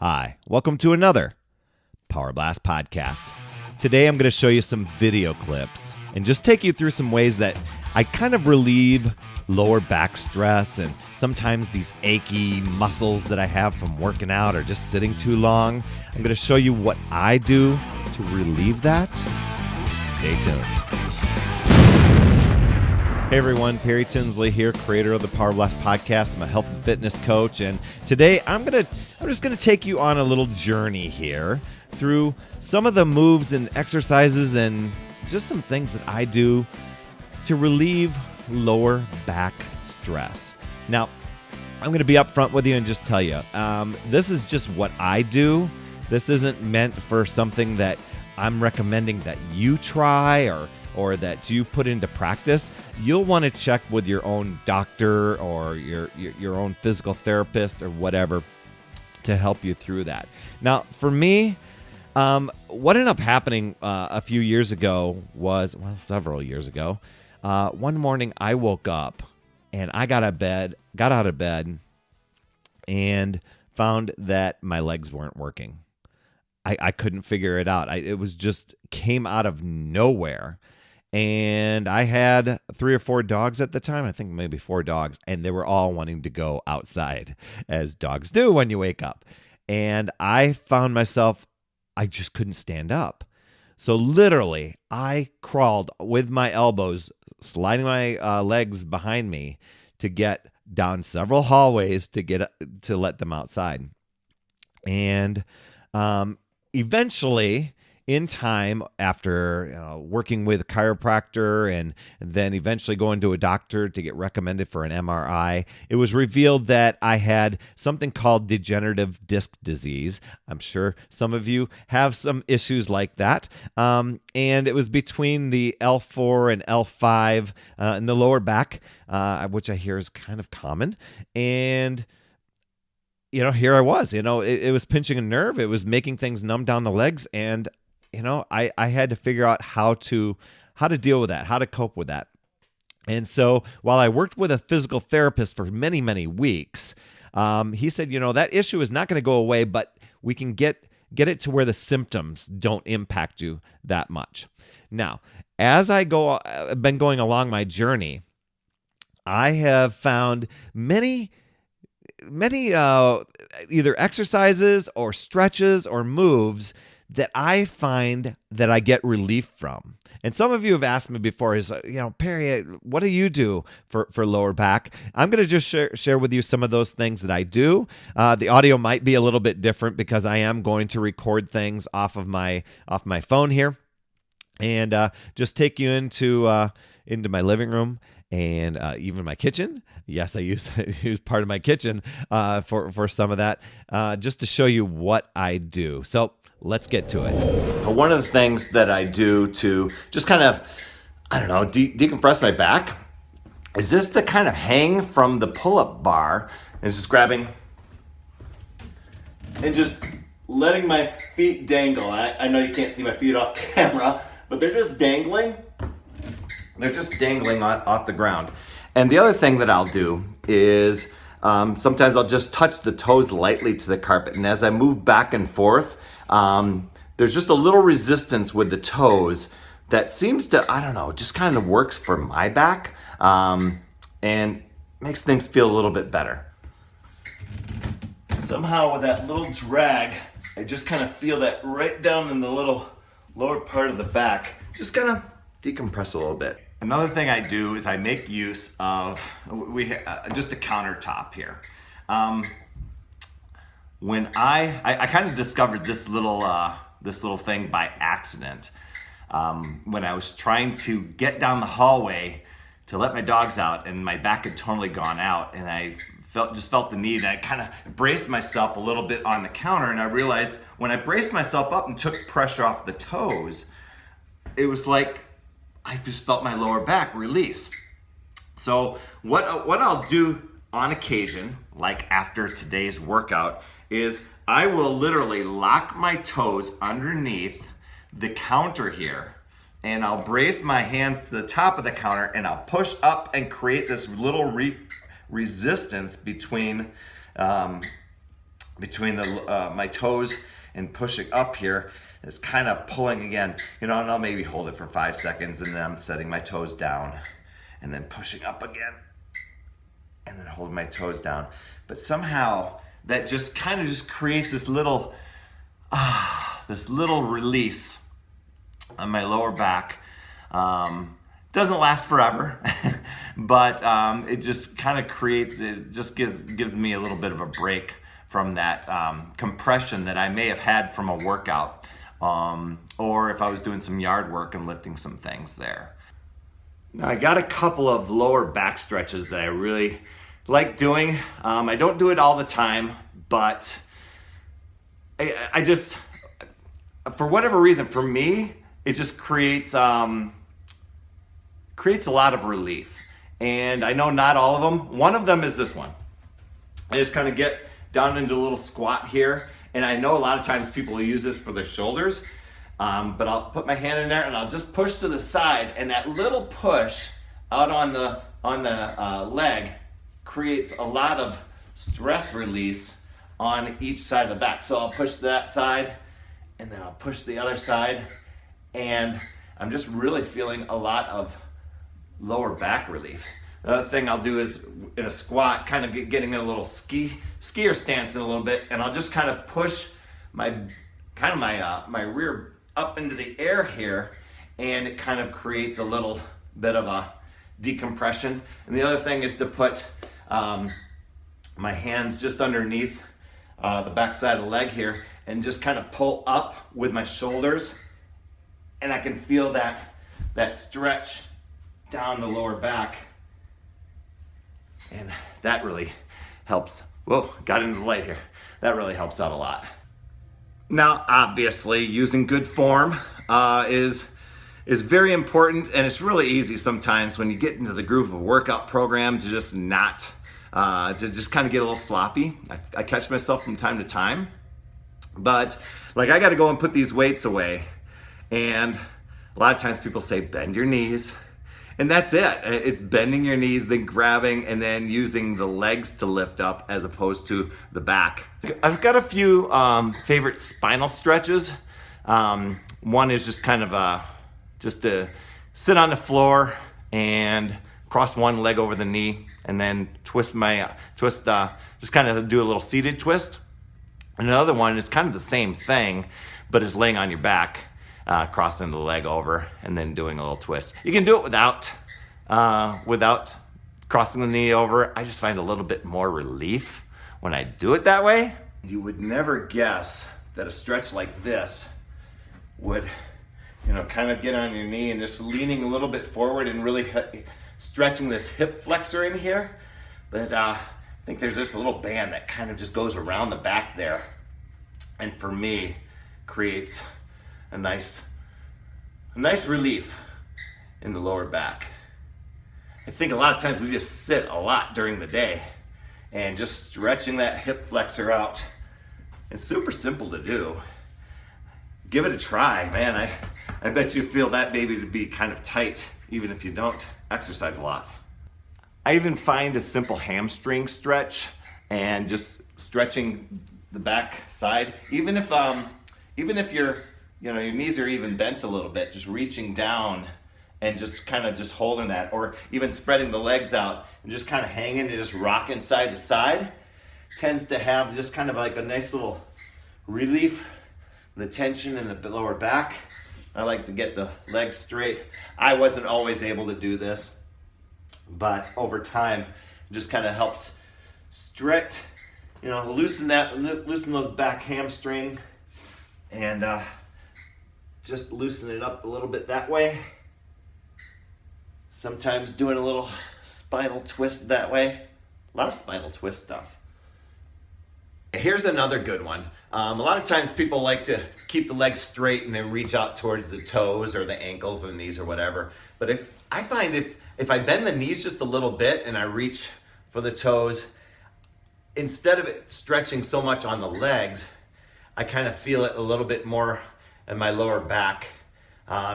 Hi, welcome to another Power Blast podcast. Today I'm going to show you some video clips and just take you through some ways that I kind of relieve lower back stress and sometimes these achy muscles that I have from working out or just sitting too long. I'm going to show you what I do to relieve that. Stay tuned. Hey everyone, Perry Tinsley here, creator of the Power Blast podcast. I'm a health and fitness coach, and today I'm just gonna take you on a little journey here through some of the moves and exercises and just some things that I do to relieve lower back stress. Now, I'm gonna be upfront with you and just tell you, this is just what I do. This isn't meant for something that I'm recommending that you try or that you put into practice. You'll want to check with your own doctor or your own physical therapist or whatever to help you through that. Now, for me, what ended up happening a few years ago was, several years ago, one morning I woke up and I got out of bed and found that my legs weren't working. I couldn't figure it out. It was just came out of nowhere. And I had 3 or 4 dogs at the time. I think maybe 4 dogs. And they were all wanting to go outside, as dogs do when you wake up. And I found myself, I just couldn't stand up. So literally, I crawled with my elbows, sliding my legs behind me to get down several hallways to let them outside. And eventually, in time, after working with a chiropractor and then eventually going to a doctor to get recommended for an MRI, it was revealed that I had something called Degenerative Disc Disease. I'm sure some of you have some issues like that. And it was between the L4 and L5 in the lower back, which I hear is kind of common. And here I was, it was pinching a nerve. It was making things numb down the legs. And I had to figure out how to deal with that, how to cope with that. And so while I worked with a physical therapist for many, many weeks, he said, that issue is not going to go away, but we can get it to where the symptoms don't impact you that much. Now, as I've been going along my journey, I have found many either exercises or stretches or moves that I find that I get relief from. And some of you have asked me before, Perry, what do you do for lower back? I'm going to just share with you some of those things that I do. The audio might be a little bit different because I am going to record things off my phone here and just take you into my living room and even my kitchen. Yes, I use part of my kitchen for some of that, just to show you what I do. So let's get to it. One of the things that I do to just kind of, decompress my back is just to kind of hang from the pull-up bar and just grabbing and just letting my feet dangle. I know you can't see my feet off camera, but they're just dangling. They're just dangling off the ground. And the other thing that I'll do is sometimes I'll just touch the toes lightly to the carpet. And as I move back and forth, there's just a little resistance with the toes that seems to, just kind of works for my back and makes things feel a little bit better. Somehow with that little drag, I just kind of feel that right down in the little lower part of the back, just kind of decompress a little bit. Another thing I do is I make use of just a countertop here. When I kind of discovered this little thing by accident when I was trying to get down the hallway to let my dogs out, and my back had totally gone out, and I felt the need, and I kind of braced myself a little bit on the counter, and I realized when I braced myself up and took pressure off the toes, it was like I just felt my lower back release. So what I'll do on occasion, like after today's workout, is I will literally lock my toes underneath the counter here, and I'll brace my hands to the top of the counter, and I'll push up and create this little resistance between between my toes and pushing up here. It's kind of pulling again, and I'll maybe hold it for 5 seconds, and then I'm setting my toes down and then pushing up again and then holding my toes down. But somehow that just kind of just creates this little release on my lower back. Doesn't last forever, but it just kind of gives me a little bit of a break from that compression that I may have had from a workout, or if I was doing some yard work and lifting some things there. Now I got a couple of lower back stretches that I really like doing. I don't do it all the time, but I just, for whatever reason, for me, it just creates a lot of relief. And I know not all of them. One of them is this one. I just kind of get down into a little squat here. And I know a lot of times people will use this for their shoulders, but I'll put my hand in there and I'll just push to the side, and that little push out on the leg creates a lot of stress release on each side of the back. So I'll push that side and then I'll push the other side, and I'm just really feeling a lot of lower back relief. The other thing I'll do is in a squat, kind of getting in a little skier stance in a little bit, and I'll just kind of push my rear up into the air here, and it kind of creates a little bit of a decompression. And the other thing is to put my hands just underneath the back side of the leg here, and just kind of pull up with my shoulders, and I can feel that stretch down the lower back. And that really helps. Whoa, got into the light here. That really helps out a lot. Now, obviously, using good form is very important, and it's really easy sometimes when you get into the groove of a workout program to just kind of get a little sloppy. I catch myself from time to time, but like I got to go and put these weights away, and a lot of times people say bend your knees. And that's it. It's bending your knees, then grabbing, and then using the legs to lift up as opposed to the back. I've got a few favorite spinal stretches. One is just kind of just to sit on the floor and cross one leg over the knee, and then just kind of do a little seated twist. Another one is kind of the same thing, but is laying on your back. Crossing the leg over and then doing a little twist. You can do it without crossing the knee over. I just find a little bit more relief when I do it that way. You would never guess that a stretch like this would, kind of get on your knee and just leaning a little bit forward and really stretching this hip flexor in here. But I think there's just a little band that kind of just goes around the back there, and for me creates a nice relief in the lower back. I think a lot of times we just sit a lot during the day, and just stretching that hip flexor out, it's super simple to do. Give it a try, man. I bet you feel that baby to be kind of tight even if you don't exercise a lot. I even find a simple hamstring stretch and just stretching the back side, even if your knees are even bent a little bit, just reaching down and just kind of just holding that, or even spreading the legs out and just kind of hanging and just rocking side to side, tends to have just kind of like a nice little relief, the tension in the lower back. I like to get the legs straight. I wasn't always able to do this, but over time, it just kind of helps stretch, loosen those back hamstring, and just loosen it up a little bit that way. Sometimes doing a little spinal twist that way. A lot of spinal twist stuff. Here's another good one. A lot of times people like to keep the legs straight and then reach out towards the toes or the ankles or the knees or whatever. But if I bend the knees just a little bit and I reach for the toes, instead of it stretching so much on the legs, I kind of feel it a little bit more in my lower back,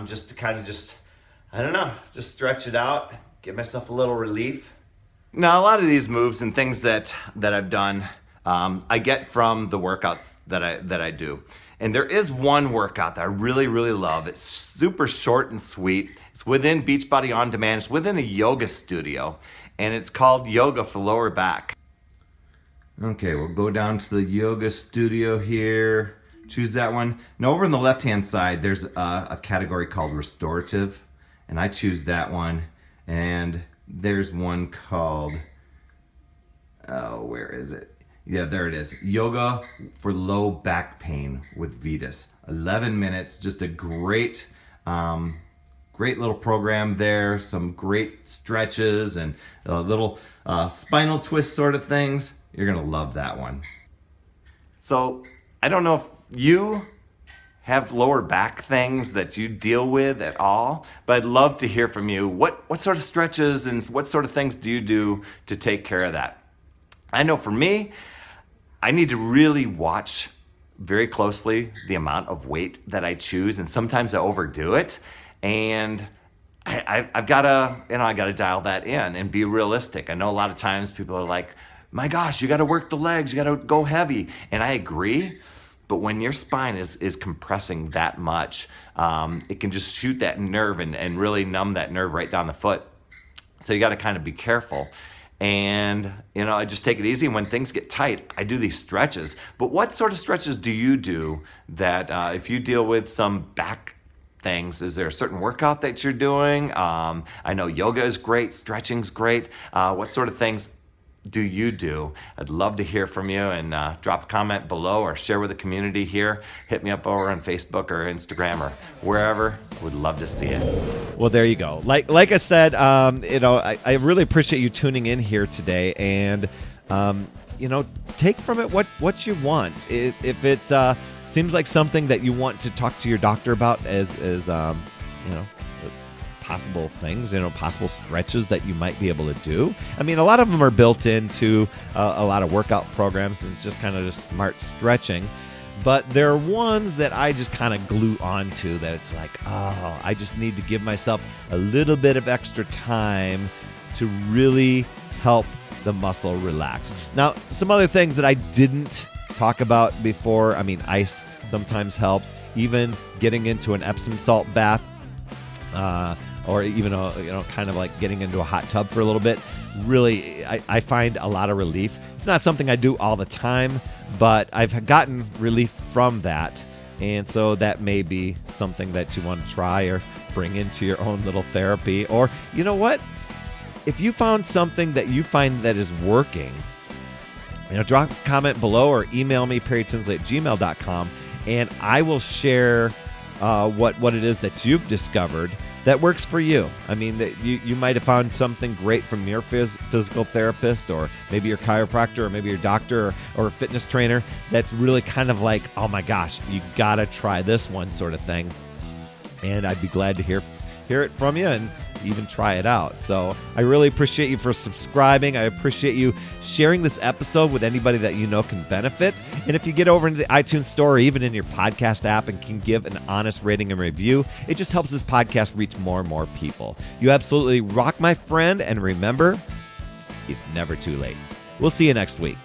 just to kind of just stretch it out, give myself a little relief. Now, a lot of these moves and things that I've done I get from the workouts that I do. And there is one workout that I really, really love. It's super short and sweet. It's within Beachbody On Demand. It's within a yoga studio, and it's called Yoga for Lower Back. Okay, we'll go down to the yoga studio here. Choose that one. Now over on the left-hand side, there's a category called Restorative, and I choose that one. And there's one called, oh, where is it? Yeah, there it is. Yoga for Low Back Pain with Vitas. 11 minutes, just a great little program there. Some great stretches and little spinal twist sort of things. You're gonna love that one. So I don't know if you have lower back things that you deal with at all, but I'd love to hear from you. What sort of stretches and what sort of things do you do to take care of that? I know for me, I need to really watch very closely the amount of weight that I choose, and sometimes I overdo it, and I've got to dial that in and be realistic. I know a lot of times people are like, my gosh, you got to work the legs, you got to go heavy, and I agree. But when your spine is compressing that much, it can just shoot that nerve and really numb that nerve right down the foot. So you got to kind of be careful. And, I just take it easy. When things get tight, I do these stretches. But what sort of stretches do you do that if you deal with some back things, is there a certain workout that you're doing? I know yoga is great, stretching's great. What sort of things do you do? I'd love to hear from you, and drop a comment below or share with the community here. Hit me up over on Facebook or Instagram or wherever. Would love to see it. Well, there you go. Like I said, I really appreciate you tuning in here today, and take from it what you want. If it seems like something that you want to talk to your doctor about as possible things, possible stretches that you might be able to do. I mean, a lot of them are built into a lot of workout programs, and it's just kind of just smart stretching. But there are ones that I just kind of glue onto that it's like, oh, I just need to give myself a little bit of extra time to really help the muscle relax. Now, some other things that I didn't talk about before, I mean, ice sometimes helps. Even getting into an Epsom salt bath, or even kind of like getting into a hot tub for a little bit, really, I find a lot of relief. It's not something I do all the time, but I've gotten relief from that, and so that may be something that you want to try or bring into your own little therapy. Or you know what? If you found something that you find that is working, drop a comment below or email me, perrytinsley@gmail.com, and I will share what it is that you've discovered that works for you. I mean, that you might have found something great from your physical therapist, or maybe your chiropractor, or maybe your doctor or fitness trainer that's really kind of like, oh my gosh, you gotta try this one sort of thing. And I'd be glad to hear it from you and even try it out. So I really appreciate you for subscribing. I appreciate you sharing this episode with anybody that you know can benefit. And if you get over into the iTunes store or even in your podcast app and can give an honest rating and review, it just helps this podcast reach more and more people. You absolutely rock, my friend. And remember, it's never too late. We'll see you next week.